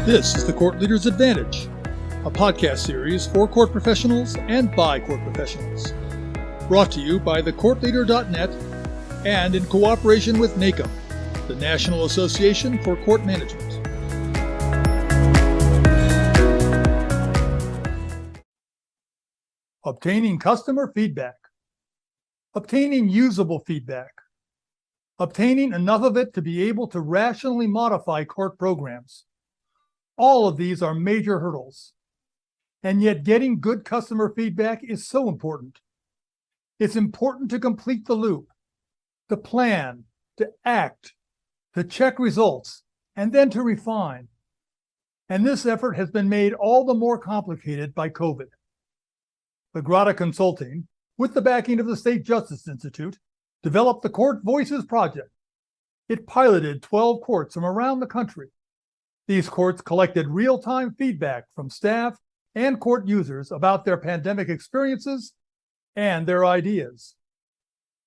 This is the Court Leader's Advantage, a podcast series for court professionals and by court professionals. Brought to you by thecourtleader.net and in cooperation with NACM, the National Association for Court Management. Obtaining customer feedback. Obtaining usable feedback. Obtaining enough of it to be able to rationally modify court programs. All of these are major hurdles. And yet getting good customer feedback is so important. It's important to complete the loop, to plan, to act, to check results, and then to refine. And this effort has been made all the more complicated by COVID. LaGratta Consulting, with the backing of the State Justice Institute, developed the Court Voices Project. It piloted 12 courts from around the country. These courts collected real-time feedback from staff and court users about their pandemic experiences and their ideas.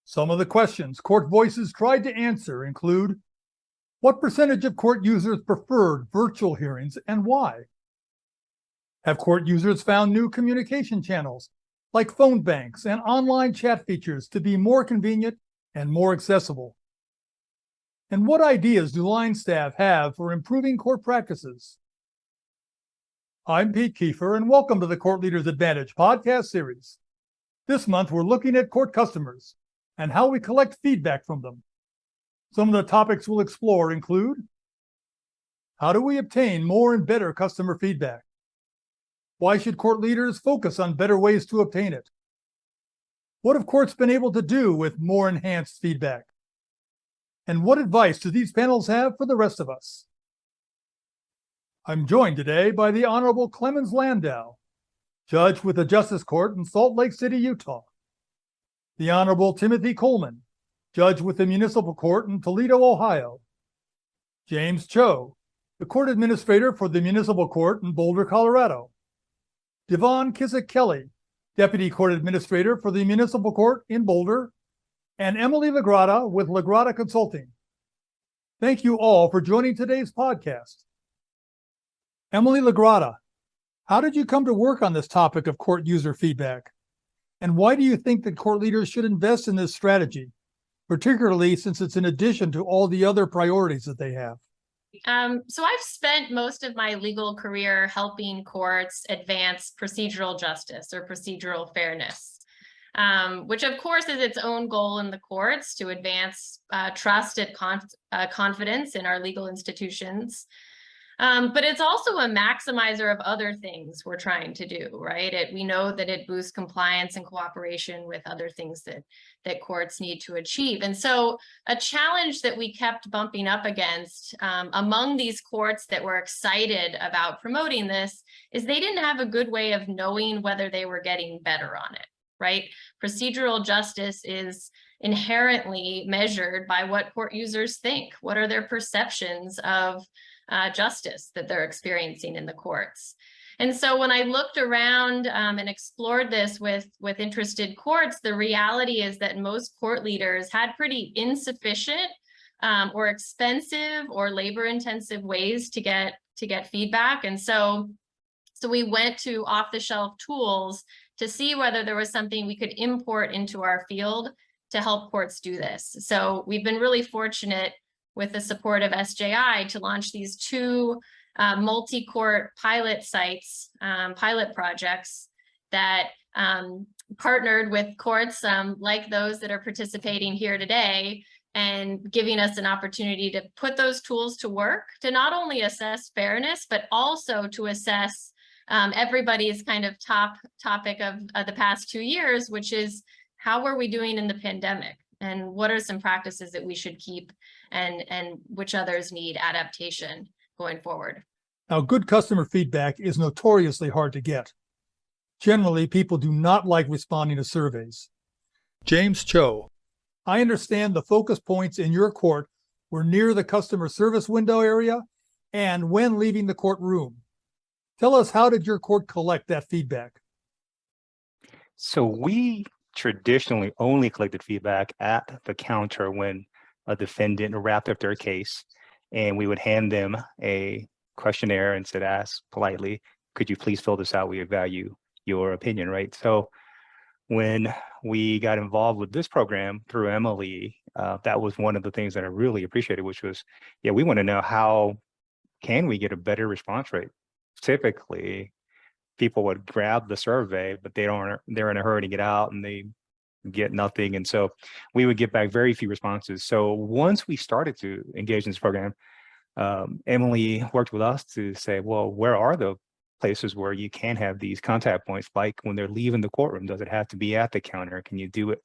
Some of the questions Court Voices tried to answer include: what percentage of court users preferred virtual hearings and why? Have court users found new communication channels like phone banks and online chat features to be more convenient and more accessible? And what ideas do line staff have for improving court practices? I'm Pete Kiefer, and welcome to the Court Leader's Advantage podcast series. This month, we're looking at court customers and how we collect feedback from them. Some of the topics we'll explore include: how do we obtain more and better customer feedback? Why should court leaders focus on better ways to obtain it? What have courts been able to do with more enhanced feedback? And what advice do these panels have for the rest of us? I'm joined today by the Honorable Clemens Landau, Judge with the Justice Court in Salt Lake City, Utah. The Honorable Timothy Coleman, Judge with the Municipal Court in Toledo, Ohio. James Cho, the Court Administrator for the Municipal Court in Boulder, Colorado. Devon Kissick-Kelly, Deputy Court Administrator for the Municipal Court in Boulder, and Emily LaGratta with LaGratta Consulting. Thank you all for joining today's podcast. Emily LaGratta, how did you come to work on this topic of court user feedback? And why do you think that court leaders should invest in this strategy, particularly since it's in addition to all the other priorities that they have? So I've spent most of my legal career helping courts advance procedural justice or procedural fairness, which of course is its own goal in the courts to advance trust and confidence in our legal institutions. But it's also a maximizer of other things we're trying to do, right? We know that it boosts compliance and cooperation with other things that courts need to achieve. And so a challenge that we kept bumping up against among these courts that were excited about promoting this is they didn't have a good way of knowing whether they were getting better on it, right? Procedural justice is inherently measured by what court users think. What are their perceptions of justice that they're experiencing in the courts? And so when I looked around and explored this with interested courts, the reality is that most court leaders had pretty insufficient or expensive or labor-intensive ways to get feedback. And so we went to off-the-shelf tools to see whether there was something we could import into our field to help courts do this. So we've been really fortunate with the support of SJI to launch these two multi-court pilot sites, pilot projects that partnered with courts like those that are participating here today, and giving us an opportunity to put those tools to work to not only assess fairness, but also to assess everybody's kind of top topic of the past 2 years, which is how were we doing in the pandemic? And what are some practices that we should keep, and which others need adaptation going forward? Now, good customer feedback is notoriously hard to get. Generally, people do not like responding to surveys. James Cho, I understand the focus points in your court were near the customer service window area and when leaving the courtroom. Tell us, how did your court collect that feedback? So we traditionally only collected feedback at the counter when a defendant wrapped up their case, and we would hand them a questionnaire and said, ask politely, could you please fill this out? We value your opinion, right? So when we got involved with this program through MLE, that was one of the things that I really appreciated, which was, yeah, we want to know how can we get a better response rate? Typically, people would grab the survey, but they're in a hurry to get out and they get nothing. And so we would get back very few responses. So once we started to engage in this program, Emily worked with us to say, well, where are the places where you can have these contact points, like when they're leaving the courtroom? Does it have to be at the counter? Can you do it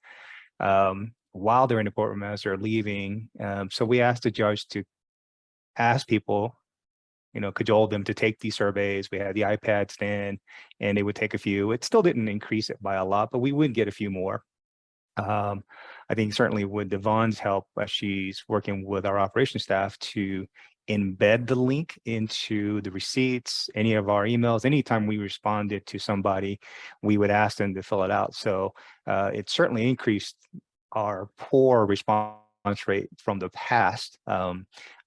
while they're in the courtroom as they're leaving? So we asked the judge to ask people, cajole them to take these surveys. We had the iPad stand and they would take a few. It still didn't increase it by a lot, but we would get a few more. I think certainly with Devon's help, as she's working with our operations staff to embed the link into the receipts, any of our emails, anytime we responded to somebody, we would ask them to fill it out. So it certainly increased our poor response rate from the past. I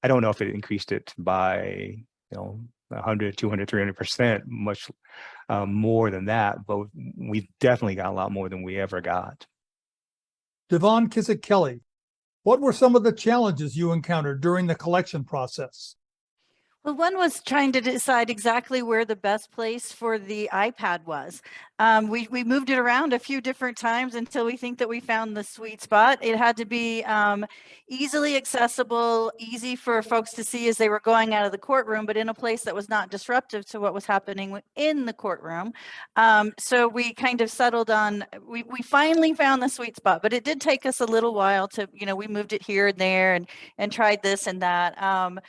don't know if it increased it by 100, 200, 300%, much more than that, but we've definitely got a lot more than we ever got. Devon Kissick-Kelly, what were some of the challenges you encountered during the collection process? Well, one was trying to decide exactly where the best place for the iPad was. We moved it around a few different times until we think that we found the sweet spot. It had to be easily accessible, easy for folks to see as they were going out of the courtroom, but in a place that was not disruptive to what was happening in the courtroom. So we kind of settled on, we finally found the sweet spot, but it did take us a little while to, we moved it here and there and tried this and that.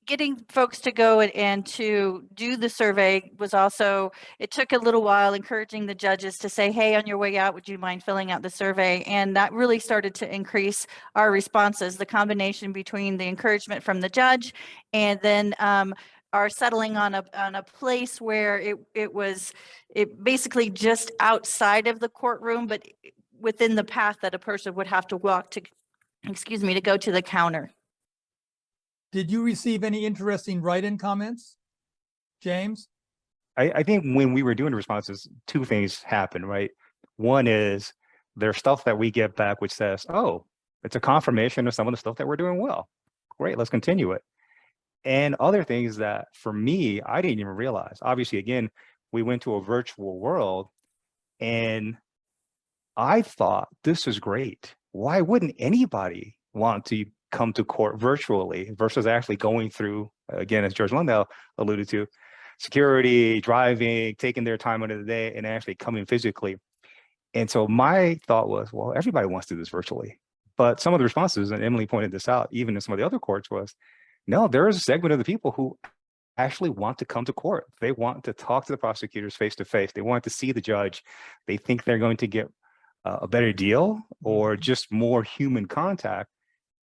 Getting folks to go and to do the survey was also, it took a little while, encouraging the judges to say, hey, on your way out, would you mind filling out the survey? And that really started to increase our responses, the combination between the encouragement from the judge and then our settling on a place where it basically just outside of the courtroom, but within the path that a person would have to walk to, to go to the counter. Did you receive any interesting write-in comments, James? I think when we were doing the responses, two things happened, right? One is there's stuff that we get back which says, oh, it's a confirmation of some of the stuff that we're doing well. Great, let's continue it. And other things that for me, I didn't even realize. Obviously, again, we went to a virtual world and I thought this is great. Why wouldn't anybody want to come to court virtually versus actually going through, again, as George Lundell alluded to, security, driving, taking their time out of the day and actually coming physically. And so my thought was, well, everybody wants to do this virtually. But some of the responses, and Emily pointed this out, even in some of the other courts, was, no, there is a segment of the people who actually want to come to court. They want to talk to the prosecutors face to face. They want to see the judge. They think they're going to get a better deal or just more human contact.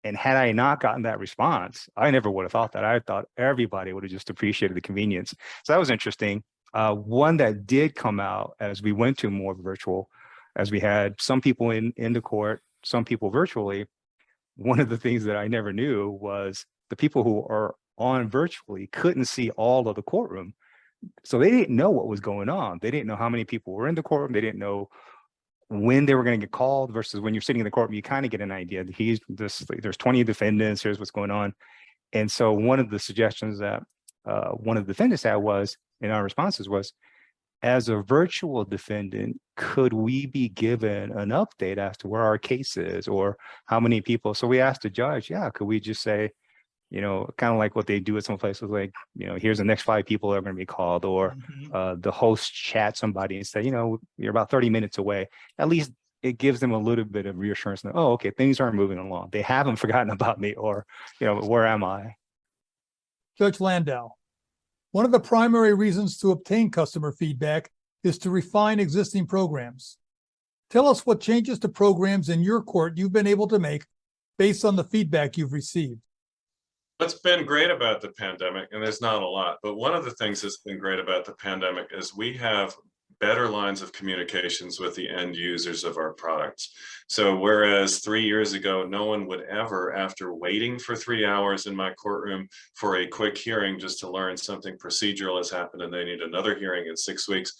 And had I not gotten that response, I never would have thought that. I thought everybody would have just appreciated the convenience. So that was interesting. One that did come out as we went to more virtual, as we had some people in the court, some people virtually. One of the things that I never knew was the people who are on virtually couldn't see all of the courtroom. So they didn't know what was going on. They didn't know how many people were in the courtroom. They didn't know when they were going to get called versus when you're sitting in the courtroom, you kind of get an idea. There's 20 defendants, here's what's going on. And so one of the suggestions that one of the defendants had was, in our responses was, as a virtual defendant, could we be given an update as to where our case is or how many people? So we asked the judge, yeah, could we just say, kind of like what they do at some places, like, here's the next 5 people that are going to be called, or the host chat somebody and say, you're about 30 minutes away. At least it gives them a little bit of reassurance that, oh, okay, things aren't moving along. They haven't forgotten about me, or, where am I? Judge Landau, one of the primary reasons to obtain customer feedback is to refine existing programs. Tell us what changes to programs in your court you've been able to make based on the feedback you've received. What's been great about the pandemic, and there's not a lot, but one of the things that's been great about the pandemic is we have better lines of communications with the end users of our products. So whereas 3 years ago, no one would ever, after waiting for 3 hours in my courtroom for a quick hearing just to learn something procedural has happened and they need another hearing in 6 weeks,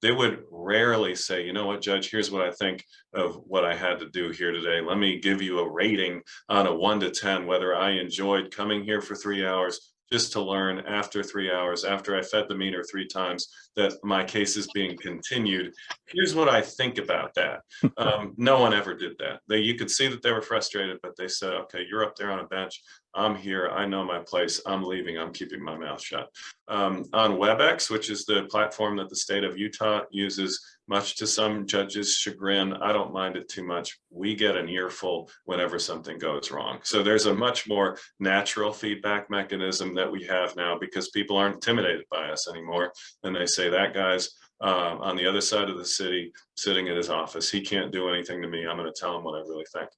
they would rarely say, you know what, Judge, here's what I think of what I had to do here today. Let me give you a rating on a 1 to 10, whether I enjoyed coming here for 3 hours just to learn after 3 hours, after I fed the meter 3 times, that my case is being continued. Here's what I think about that. No one ever did that. You could see that they were frustrated, but they said, okay, you're up there on a bench. I'm here. I know my place. I'm leaving. I'm keeping my mouth shut. On WebEx, which is the platform that the state of Utah uses, much to some judges' chagrin, I don't mind it too much. We get an earful whenever something goes wrong. So there's a much more natural feedback mechanism that we have now because people aren't intimidated by us anymore. And they say, that guy's on the other side of the city, sitting in his office. He can't do anything to me. I'm going to tell him what I really think.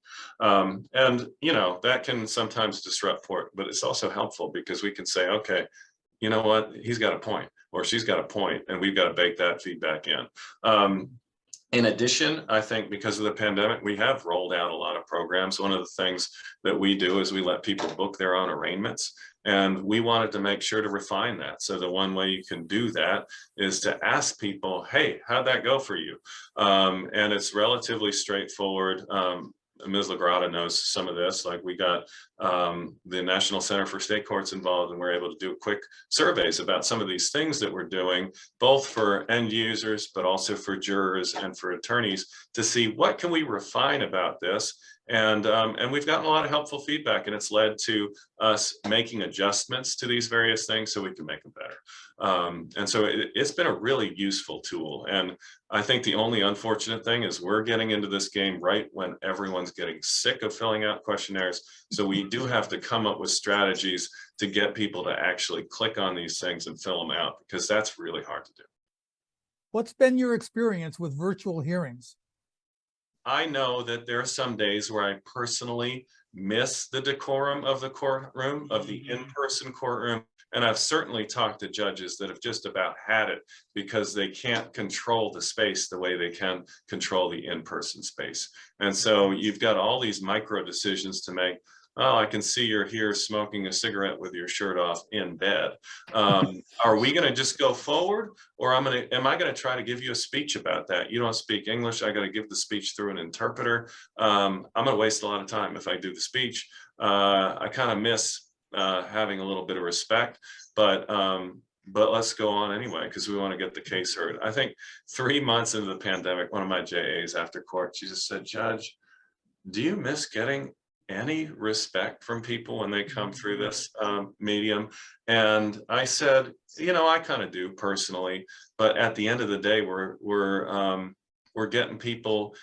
And, you know, that can sometimes disrupt work, but it's also helpful because we can say, okay, you know what, he's got a point or she's got a point, and we've got to bake that feedback in. In addition, I think because of the pandemic, we have rolled out a lot of programs. One of the things that we do is we let people book their own arraignments. And we wanted to make sure to refine that. So the one way you can do that is to ask people, hey, how'd that go for you? And it's relatively straightforward. Ms. LaGratta knows some of this. Like we got the National Center for State Courts involved, and we're able to do quick surveys about some of these things that we're doing, both for end users, but also for jurors and for attorneys, to see what can we refine about this. And we've gotten a lot of helpful feedback, and it's led to us making adjustments to these various things so we can make them better. And so it's been a really useful tool. And I think the only unfortunate thing is we're getting into this game right when everyone's getting sick of filling out questionnaires. So we do have to come up with strategies to get people to actually click on these things and fill them out, because that's really hard to do. What's been your experience with virtual hearings? I know that there are some days where I personally miss the decorum of the courtroom, of the in-person courtroom. And I've certainly talked to judges that have just about had it because they can't control the space the way they can control the in-person space. And so you've got all these micro decisions to make. Oh, I can see you're here smoking a cigarette with your shirt off in bed. Are we going to just go forward, or am I going to try to give you a speech about that? You don't speak English. I got to give the speech through an interpreter. I'm going to waste a lot of time if I do the speech. I kind of miss having a little bit of respect, but let's go on anyway, because we want to get the case heard. I think 3 months into the pandemic, one of my JAs after court, she just said, Judge, do you miss getting any respect from people when they come through this medium? And I said, you know, I kind of do personally, but at the end of the day, we're getting people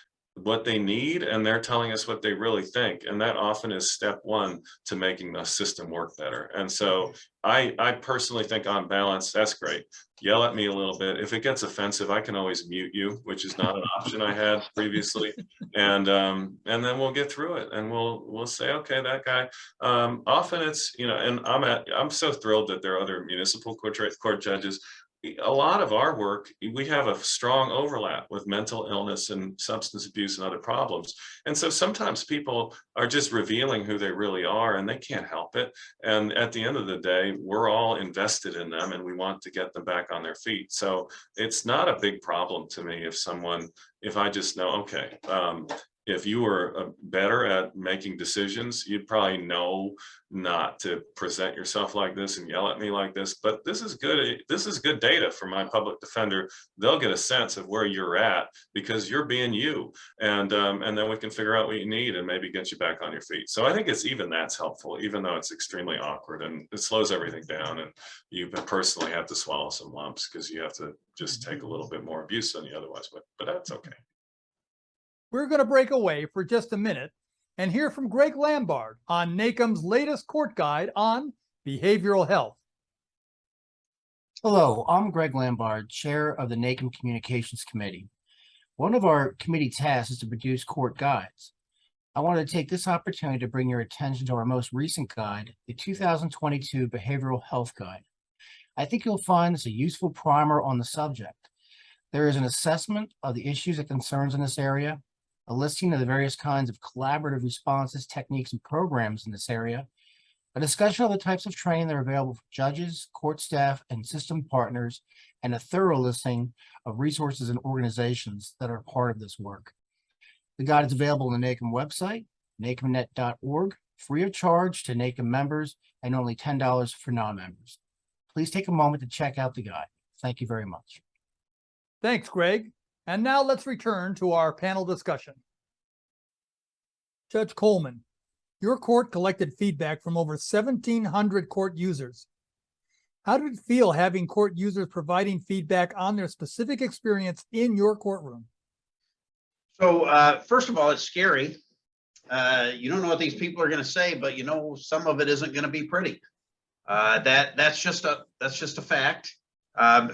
what they need, and they're telling us what they really think. And that often is step one to making the system work better. And so I personally think on balance, that's great. Yell at me a little bit. If it gets offensive, I can always mute you, which is not an option I had previously. And then we'll get through it, and we'll say, okay, that guy. Often it's, you know, and I'm so thrilled that there are other municipal court judges. A lot of our work, we have a strong overlap with mental illness and substance abuse and other problems. And so sometimes people are just revealing who they really are, and they can't help it. And at the end of the day, we're all invested in them, and we want to get them back on their feet. So it's not a big problem to me if I just know, okay, if you were better at making decisions, you'd probably know not to present yourself like this and yell at me like this. But this is good. This is good data for my public defender. They'll get a sense of where you're at because you're being you, and then we can figure out what you need and maybe get you back on your feet. So I think that's helpful, even though it's extremely awkward and it slows everything down, and you personally have to swallow some lumps because you have to just take a little bit more abuse than you otherwise would. But that's okay. We're going to break away for just a minute and hear from Greg Lambard on NACM's latest court guide on behavioral health. Hello, I'm Greg Lambard, chair of the NACM Communications Committee. One of our committee tasks is to produce court guides. I wanted to take this opportunity to bring your attention to our most recent guide, the 2022 Behavioral Health Guide. I think you'll find this a useful primer on the subject. There is an assessment of the issues and concerns in this area, a listing of the various kinds of collaborative responses, techniques, and programs in this area, a discussion of the types of training that are available for judges, court staff, and system partners, and a thorough listing of resources and organizations that are part of this work. The guide is available on the NACM website, nacmnet.org, free of charge to NACM members and only $10 for non-members. Please take a moment to check out the guide. Thank you very much. Thanks, Greg. And now let's return to our panel discussion. Judge Coleman, your court collected feedback from over 1,700 court users. How did it feel having court users providing feedback on their specific experience in your courtroom? So first of all, it's scary. You don't know what these people are going to say, but you know some of it isn't going to be pretty. That's just a fact.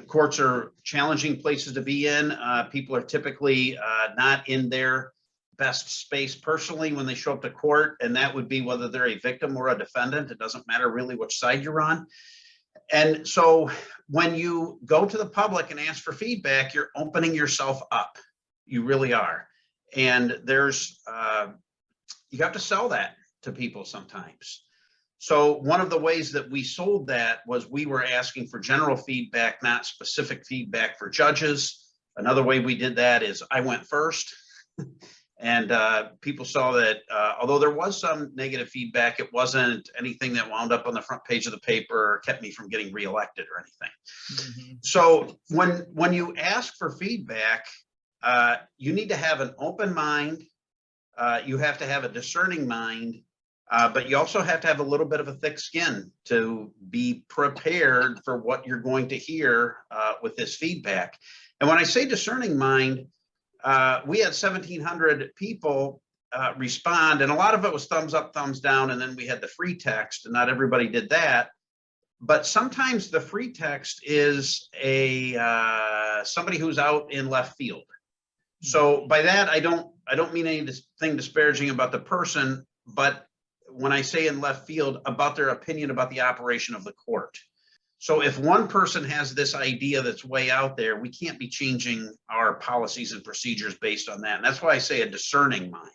Courts are challenging places to be in. People are typically not in their best space personally when they show up to court, and that would be whether they're a victim or a defendant. It doesn't matter really which side you're on. And so when you go to the public and ask for feedback, you're opening yourself up. You really are. And there's you have to sell that to people sometimes. So one of the ways that we sold that was we were asking for general feedback, not specific feedback for judges. Another way we did that is I went first. And people saw that although there was some negative feedback, it wasn't anything that wound up on the front page of the paper or kept me from getting reelected or anything. Mm-hmm. So when you ask for feedback, you need to have an open mind. You have to have a discerning mind, but you also have to have a little bit of a thick skin to be prepared for what you're going to hear with this feedback. And when I say discerning mind, we had 1,700 people respond, and a lot of it was thumbs up, thumbs down, and then we had the free text, and not everybody did that. But sometimes the free text is somebody who's out in left field. So by that, I don't mean anything disparaging about the person, but when I say in left field, about their opinion about the operation of the court. So if one person has this idea that's way out there, we can't be changing our policies and procedures based on that. And that's why I say a discerning mind.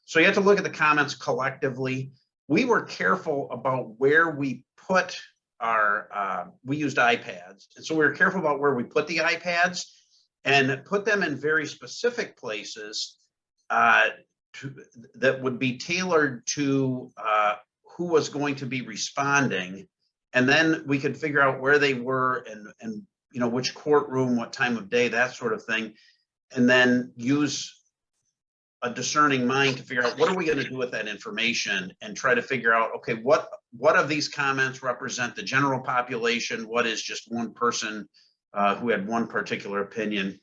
So you have to look at the comments collectively. We were careful about where we put our, we used iPads. And so we were careful about where we put the iPads and put them in very specific places that would be tailored to who was going to be responding. And then we could figure out where they were and you know, which courtroom, what time of day, that sort of thing. And then use a discerning mind to figure out what are we going to do with that information and try to figure out, okay, what of these comments represent the general population? What is just one person who had one particular opinion?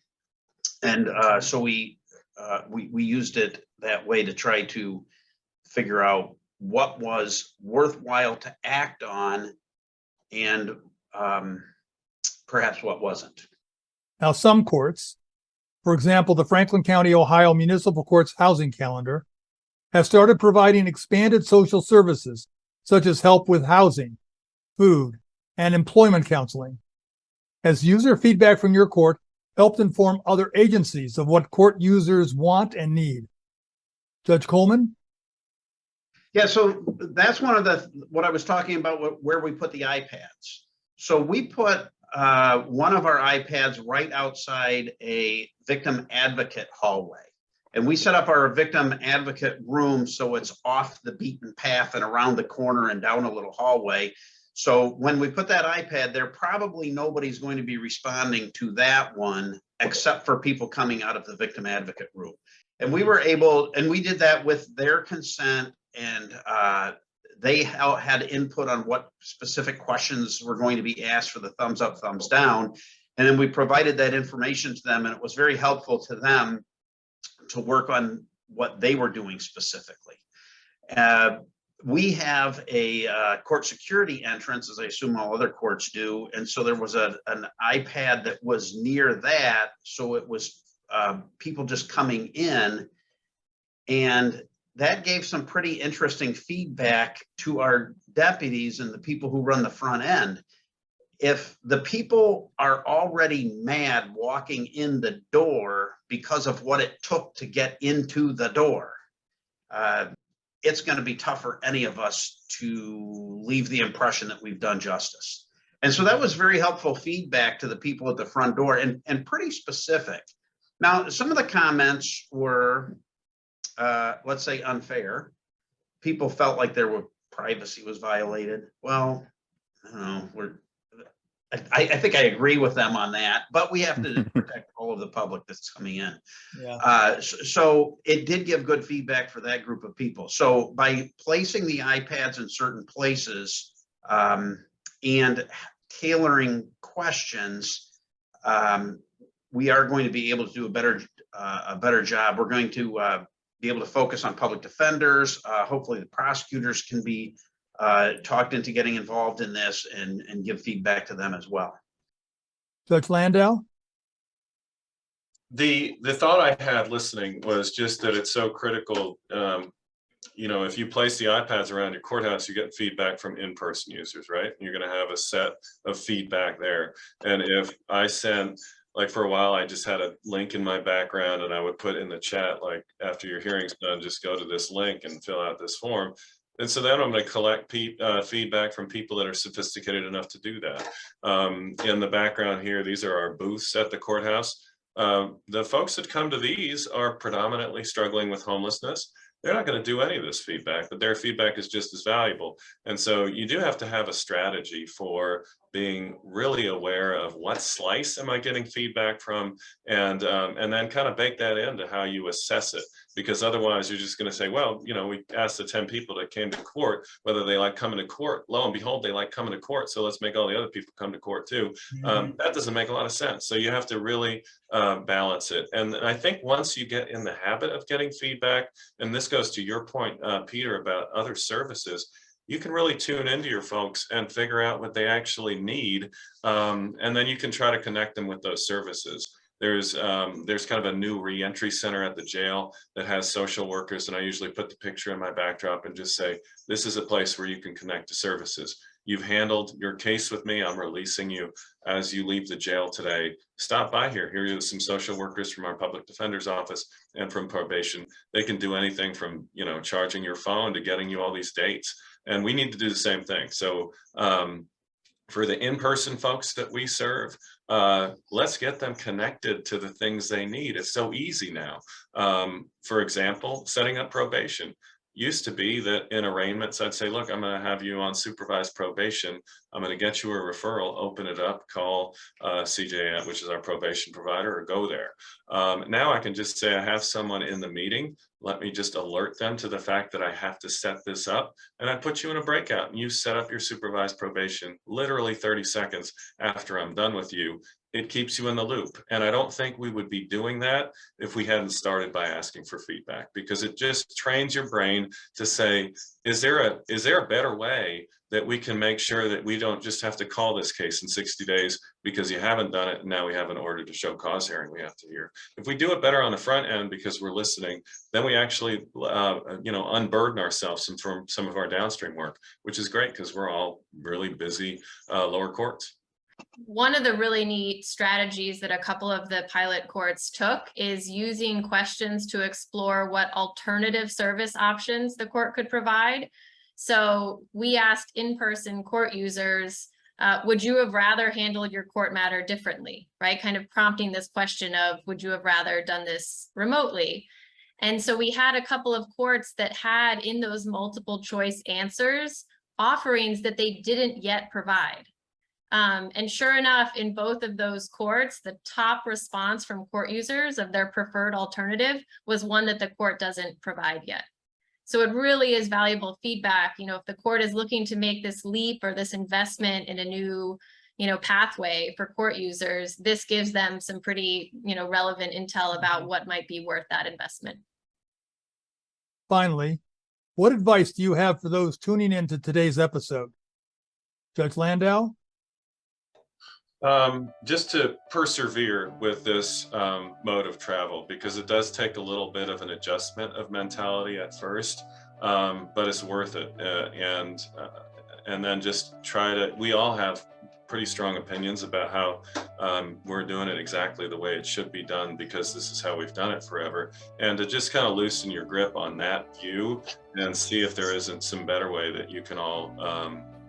And so we used it that way to try to figure out what was worthwhile to act on and perhaps what wasn't. Now, some courts, for example, the Franklin County, Ohio Municipal Court's housing calendar, have started providing expanded social services, such as help with housing, food, and employment counseling. Has user feedback from your court helped inform other agencies of what court users want and need? Judge Coleman? Yeah, so that's one of what I was talking about, where we put the iPads. So we put one of our iPads right outside a victim advocate hallway. And we set up our victim advocate room so it's off the beaten path and around the corner and down a little hallway. So when we put that iPad there, probably nobody's going to be responding to that one except for people coming out of the victim advocate room. And we were able, and we did that with their consent, and they had input on what specific questions were going to be asked for the thumbs up, thumbs down. And then we provided that information to them, and it was very helpful to them to work on what they were doing specifically. We have a court security entrance, as I assume all other courts do. And so there was an iPad that was near that. So it was people just coming in, and that gave some pretty interesting feedback to our deputies and the people who run the front end. if the people are already mad walking in the door because of what it took to get into the door, it's going to be tough for any of us to leave the impression that we've done justice. And so that was very helpful feedback to the people at the front door, and pretty specific. Now, some of the comments were, let's say, unfair. People felt like their privacy was violated. Well, I don't know, I think I agree with them on that, but we have to protect all of the public that's coming in. Yeah. So it did give good feedback for that group of people. So by placing the iPads in certain places and tailoring questions, we are going to be able to do a better job. We're going to be able to focus on public defenders. Hopefully the prosecutors can be talked into getting involved in this and give feedback to them as well. Judge Landau? The thought I had listening was just that it's so critical. You know, if you place the iPads around your courthouse, you get feedback from in-person users, right? You're going to have a set of feedback there. And if I send, like for a while, I just had a link in my background and I would put in the chat, like, after your hearing's done, just go to this link and fill out this form. And so then I'm going to collect feedback from people that are sophisticated enough to do that. In the background here, these are our booths at the courthouse. The folks that come to these are predominantly struggling with homelessness. They're not going to do any of this feedback, but their feedback is just as valuable. And so you do have to have a strategy for being really aware of what slice am I getting feedback from, and then kind of bake that into how you assess it. Because otherwise you're just going to say, well, you know, we asked the 10 people that came to court whether they like coming to court. Lo and behold, they like coming to court. So let's make all the other people come to court too. That doesn't make a lot of sense. So you have to really balance it. And I think once you get in the habit of getting feedback, and this goes to your point, Peter, about other services, you can really tune into your folks and figure out what they actually need. And then you can try to connect them with those services. There's kind of a new reentry center at the jail that has social workers, and I usually put the picture in my backdrop and just say, this is a place where you can connect to services. You've handled your case with me. I'm releasing you as you leave the jail today. Stop by here. Here are some social workers from our public defender's office and from probation. They can do anything from, you know, charging your phone to getting you all these dates. And we need to do the same thing. So for the in-person folks that we serve, let's get them connected to the things they need. It's so easy now. For example, setting up probation. Used to be that in arraignments, I'd say, look, I'm going to have you on supervised probation. I'm going to get you a referral, open it up, call CJ, which is our probation provider, or go there. Now I can just say I have someone in the meeting. Let me just alert them to the fact that I have to set this up. And I put you in a breakout and you set up your supervised probation literally 30 seconds after I'm done with you. It keeps you in the loop. And I don't think we would be doing that if we hadn't started by asking for feedback, because it just trains your brain to say, is there a better way that we can make sure that we don't just have to call this case in 60 days because you haven't done it and now we have an order to show cause hearing we have to hear. If we do it better on the front end because we're listening, then we actually unburden ourselves from some of our downstream work, which is great because we're all really busy lower courts. One of the really neat strategies that a couple of the pilot courts took is using questions to explore what alternative service options the court could provide. So we asked in-person court users, would you have rather handled your court matter differently, right? Kind of prompting this question of, would you have rather done this remotely? And so we had a couple of courts that had in those multiple choice answers offerings that they didn't yet provide. And sure enough, in both of those courts, the top response from court users of their preferred alternative was one that the court doesn't provide yet. So it really is valuable feedback. You know, if the court is looking to make this leap or this investment in a new, pathway for court users, this gives them some pretty, relevant intel about what might be worth that investment. Finally, what advice do you have for those tuning into today's episode? Judge Landau? Just to persevere with this mode of travel, because it does take a little bit of an adjustment of mentality at first, but it's worth it. And then just try to, we all have pretty strong opinions about how we're doing it exactly the way it should be done, because this is how we've done it forever. And to just kind of loosen your grip on that view and see if there isn't some better way that you can all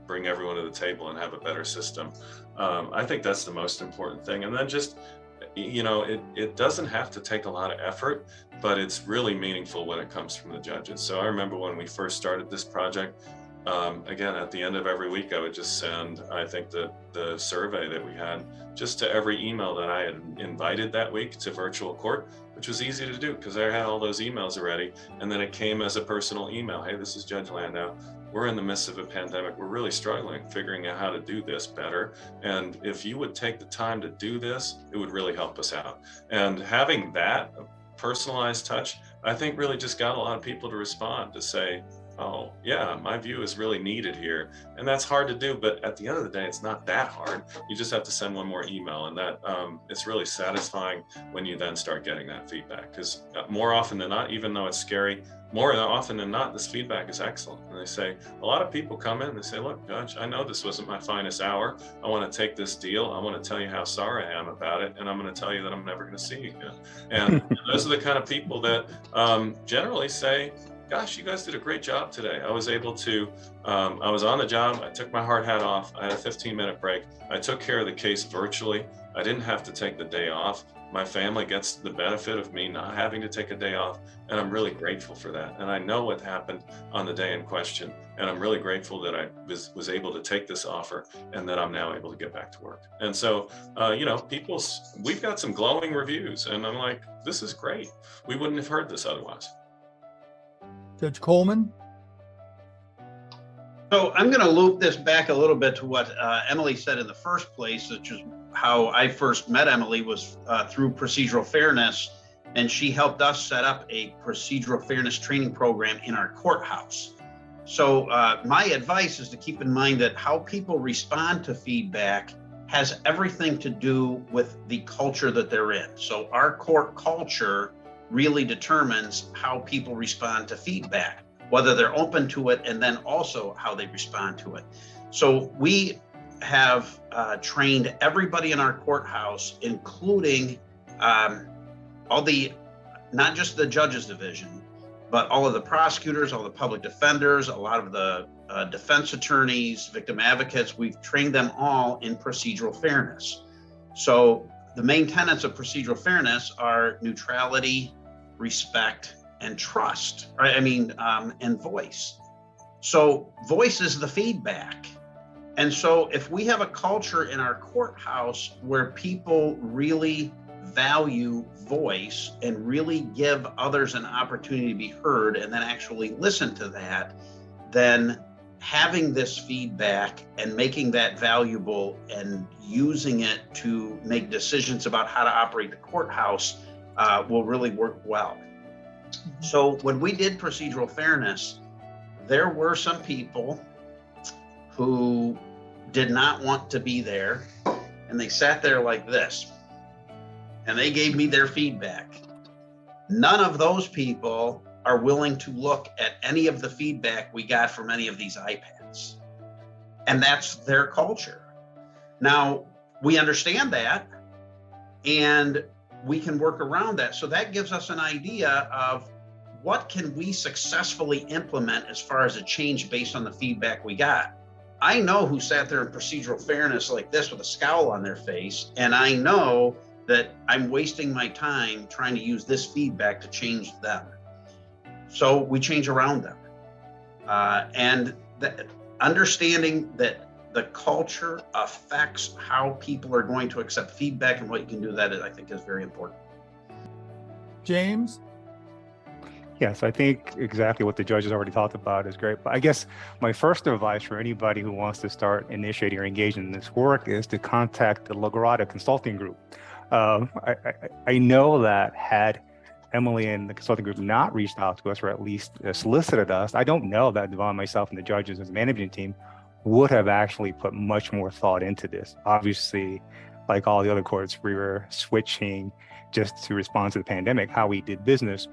bring everyone to the table and have a better system. I think that's the most important thing. And then just, you know, it doesn't have to take a lot of effort, but it's really meaningful when it comes from the judges. So I remember when we first started this project, again, at the end of every week, I would just send, I think, the survey that we had just to every email that I had invited that week to virtual court, which was easy to do because I had all those emails already. And then it came as a personal email. Hey, this is Judge Landau. We're in the midst of a pandemic. We're really struggling figuring out how to do this better. And if you would take the time to do this, it would really help us out. And having that personalized touch, I think really just got a lot of people to respond to say, oh yeah, my view is really needed here. And that's hard to do, but at the end of the day, it's not that hard. You just have to send one more email, and that it's really satisfying when you then start getting that feedback, because more often than not, even though it's scary, more often than not, this feedback is excellent. And they say, a lot of people come in and they say, look, Judge, I know this wasn't my finest hour. I want to take this deal. I want to tell you how sorry I am about it. And I'm going to tell you that I'm never going to see you again. And those are the kind of people that generally say, gosh, you guys did a great job today. I was able to, I was on the job. I took my hard hat off. I had a 15-minute break. I took care of the case virtually. I didn't have to take the day off. My family gets the benefit of me not having to take a day off. And I'm really grateful for that. And I know what happened on the day in question. And I'm really grateful that I was able to take this offer and that I'm now able to get back to work. And so, you know, we've got some glowing reviews, and I'm like, this is great. We wouldn't have heard this otherwise. Judge Coleman. So I'm going to loop this back a little bit to what Emily said in the first place, which is how I first met Emily was through Procedural Fairness, and she helped us set up a Procedural Fairness training program in our courthouse. So my advice is to keep in mind that how people respond to feedback has everything to do with the culture that they're in. So our court culture really determines how people respond to feedback, whether they're open to it, and then also how they respond to it. So we have trained everybody in our courthouse, including all the, not just the judges division, but all of the prosecutors, all the public defenders, a lot of the defense attorneys, victim advocates. We've trained them all in procedural fairness. So the main tenets of procedural fairness are neutrality, respect, and trust, right? And voice. So voice is the feedback. And so if we have a culture in our courthouse where people really value voice and really give others an opportunity to be heard and then actually listen to that, then having this feedback and making that valuable and using it to make decisions about how to operate the courthouse will really work well. So when we did procedural fairness, there were some people who did not want to be there, and they sat there like this, and they gave me their feedback. None of those people are willing to look at any of the feedback we got from any of these iPads. And that's their culture. Now, we understand that, and we can work around that. So that gives us an idea of what can we successfully implement as far as a change based on the feedback we got. I know who sat there in procedural fairness like this with a scowl on their face, and I know that I'm wasting my time trying to use this feedback to change them. So we change around them. And understanding that the culture affects how people are going to accept feedback and what you can do, that I think is very important. James. Yes, I think exactly what the judges already talked about is great. But I guess my first advice for anybody who wants to start initiating or engaging in this work is to contact the LaGratta Consulting Group. I know that had Emily and the consulting group not reached out to us, or at least solicited us, I don't know that Devon, myself, and the judges as a management team would have actually put much more thought into this. Obviously, like all the other courts, we were switching just to respond to the pandemic, how we did business.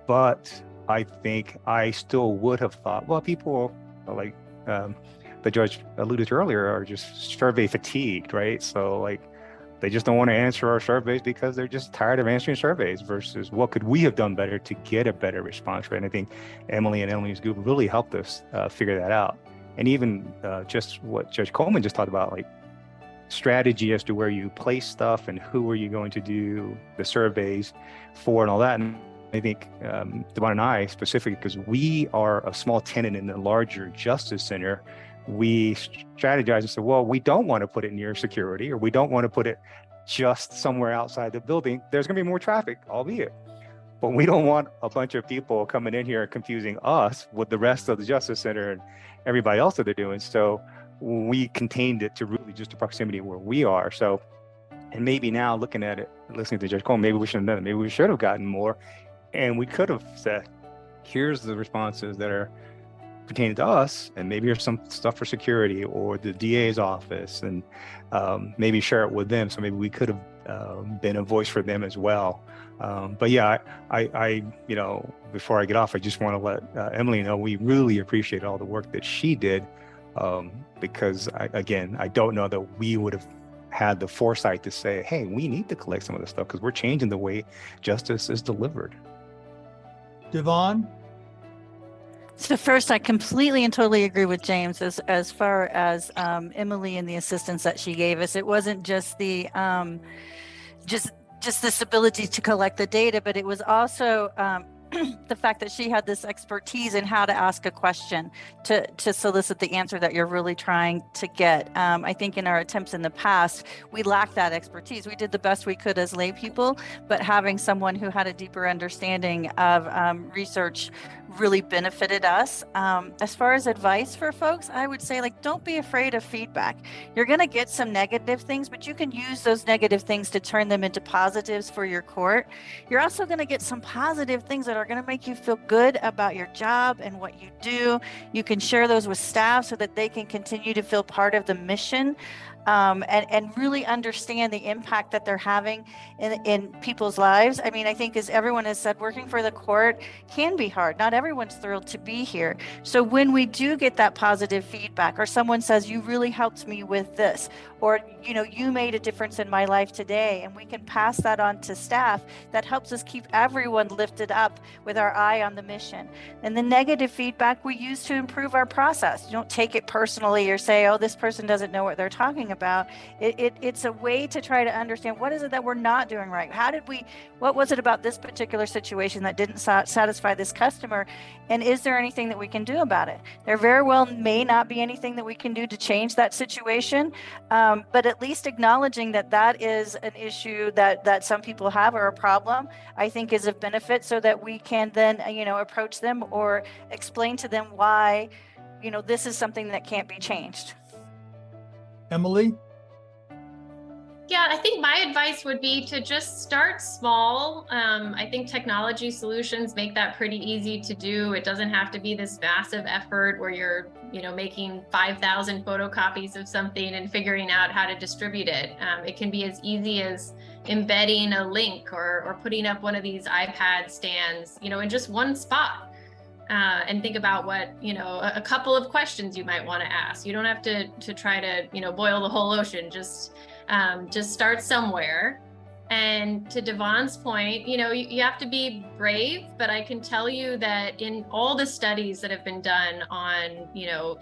But I think I still would have thought, well, people like the judge alluded to earlier, are just survey fatigued, right? So like, they just don't want to answer our surveys because they're just tired of answering surveys versus what could we have done better to get a better response rate. And I think Emily and Emily's group really helped us figure that out. And even just what Judge Coleman just talked about, like strategy as to where you place stuff and who are you going to do the surveys for and all that. And I think Devon and I specifically, because we are a small tenant in the larger Justice Center, we strategized and said, well, we don't want to put it near security, or we don't want to put it just somewhere outside the building. There's going to be more traffic, albeit, but we don't want a bunch of people coming in here and confusing us with the rest of the Justice Center and everybody else that they're doing. So we contained it to really just the proximity where we are. So, and maybe now looking at it, listening to Judge Coleman, maybe we should have done it. Maybe we should have gotten more. And we could have said, here's the responses that are pertaining to us, and maybe here's some stuff for security or the DA's office, and maybe share it with them. So maybe we could have been a voice for them as well. But yeah, I you know, before I get off, I just want to let Emily know we really appreciate all the work that she did, because I don't know that we would have had the foresight to say, hey, we need to collect some of this stuff because we're changing the way justice is delivered. Devon? So first, I completely and totally agree with James as far as Emily and the assistance that she gave us. It wasn't just the just this ability to collect the data, but it was also the fact that she had this expertise in how to ask a question to solicit the answer that you're really trying to get. I think in our attempts in the past, we lacked that expertise. We did the best we could as lay people, but having someone who had a deeper understanding of research really benefited us. As far as advice for folks, I would say, like, don't be afraid of feedback. You're going to get some negative things, but you can use those negative things to turn them into positives for your court. You're also going to get some positive things that are going to make you feel good about your job and what you do. You can share those with staff so that they can continue to feel part of the mission. And really understand the impact that they're having in people's lives. I mean, I think, as everyone has said, working for the court can be hard. Not everyone's thrilled to be here. So when we do get that positive feedback, or someone says, you really helped me with this, or, you know, you made a difference in my life today, and we can pass that on to staff, that helps us keep everyone lifted up with our eye on the mission. And the negative feedback we use to improve our process. You don't take it personally or say, oh, this person doesn't know what they're talking about. It's a way to try to understand, what is it that we're not doing right? What was it about this particular situation that didn't satisfy this customer? And is there anything that we can do about it? There very well may not be anything that we can do to change that situation. But at least acknowledging that that is an issue that some people have, or a problem, I think is of benefit, so that we can then, you know, approach them or explain to them why, you know, this is something that can't be changed. Emily? Yeah, I think my advice would be to just start small. I think technology solutions make that pretty easy to do. It doesn't have to be this massive effort where you're, you know, making 5,000 photocopies of something and figuring out how to distribute it. It can be as easy as embedding a link or putting up one of these iPad stands, you know, in just one spot. And think about what, you know, a couple of questions you might want to ask. You don't have to try to, you know, boil the whole ocean. Just start somewhere. And to Devon's point, you know, you have to be brave, but I can tell you that in all the studies that have been done on, you know,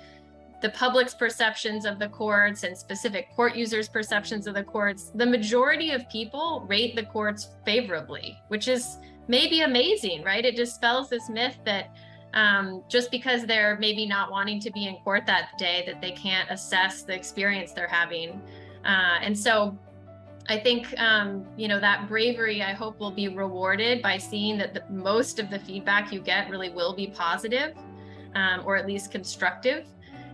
the public's perceptions of the courts and specific court users' perceptions of the courts, the majority of people rate the courts favorably, which is maybe amazing, right? It dispels this myth that just because they're maybe not wanting to be in court that day, that they can't assess the experience they're having. And so I think, you know, that bravery, I hope, will be rewarded by seeing that most of the feedback you get really will be positive, or at least constructive.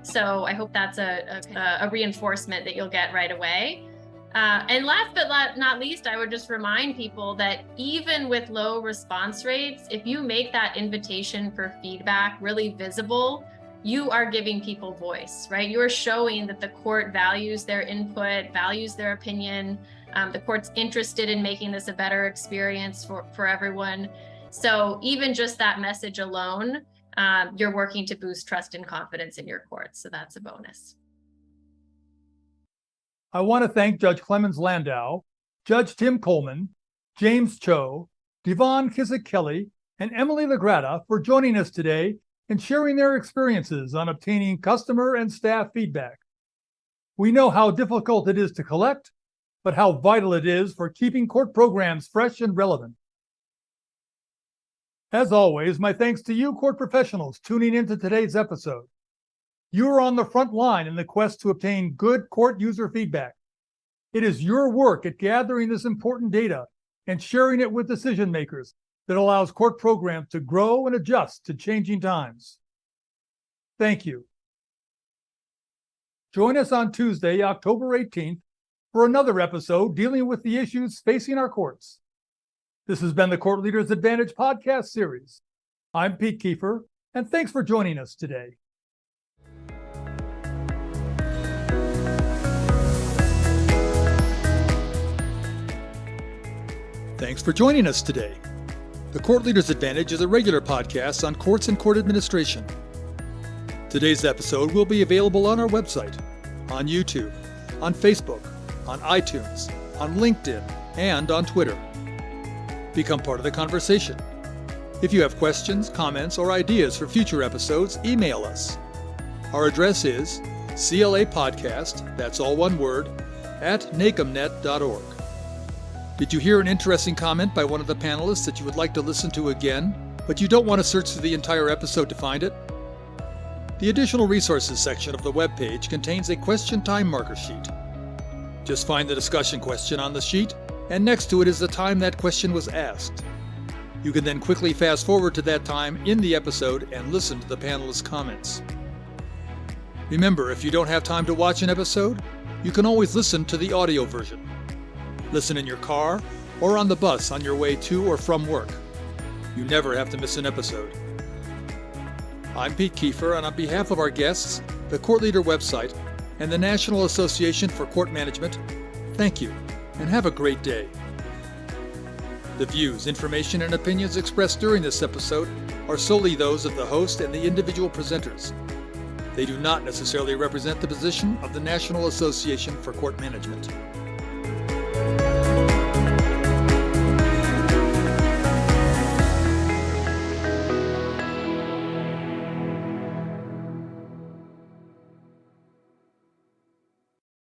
So I hope that's a reinforcement that you'll get right away. And last but not least, I would just remind people that even with low response rates, if you make that invitation for feedback really visible, you are giving people voice, right? You are showing that the court values their input, values their opinion. The court's interested in making this a better experience for everyone. So even just that message alone you're working to boost trust and confidence in your courts. So that's a bonus. I want to thank Judge Clemens Landau, Judge Tim Coleman, James Cho, Devon Kissick-Kelly, and Emily LaGratta for joining us today and sharing their experiences on obtaining customer and staff feedback. We know how difficult it is to collect, but how vital it is for keeping court programs fresh and relevant. As always, my thanks to you court professionals tuning into today's episode. You are on the front line in the quest to obtain good court user feedback. It is your work at gathering this important data and sharing it with decision makers that allows court programs to grow and adjust to changing times. Thank you. Join us on Tuesday, October 18th, for another episode dealing with the issues facing our courts. This has been the Court Leaders Advantage podcast series. I'm Pete Kiefer, and thanks for joining us today. Thanks for joining us today. The Court Leaders Advantage is a regular podcast on courts and court administration. Today's episode will be available on our website, on YouTube, on Facebook, on iTunes, on LinkedIn, and on Twitter. Become part of the conversation. If you have questions, comments, or ideas for future episodes, email us. Our address is CLApodcast, that's all one word, @nacomnet.org. Did you hear an interesting comment by one of the panelists that you would like to listen to again, but you don't want to search through the entire episode to find it? The additional resources section of the webpage contains a question time marker sheet. Just find the discussion question on the sheet, and next to it is the time that question was asked. You can then quickly fast forward to that time in the episode and listen to the panelists' comments. Remember, if you don't have time to watch an episode, you can always listen to the audio version. Listen in your car or on the bus on your way to or from work. You never have to miss an episode. I'm Pete Kiefer, and on behalf of our guests, the Court Leader website, and the National Association for Court Management, thank you, and have a great day. The views, information, and opinions expressed during this episode are solely those of the host and the individual presenters. They do not necessarily represent the position of the National Association for Court Management.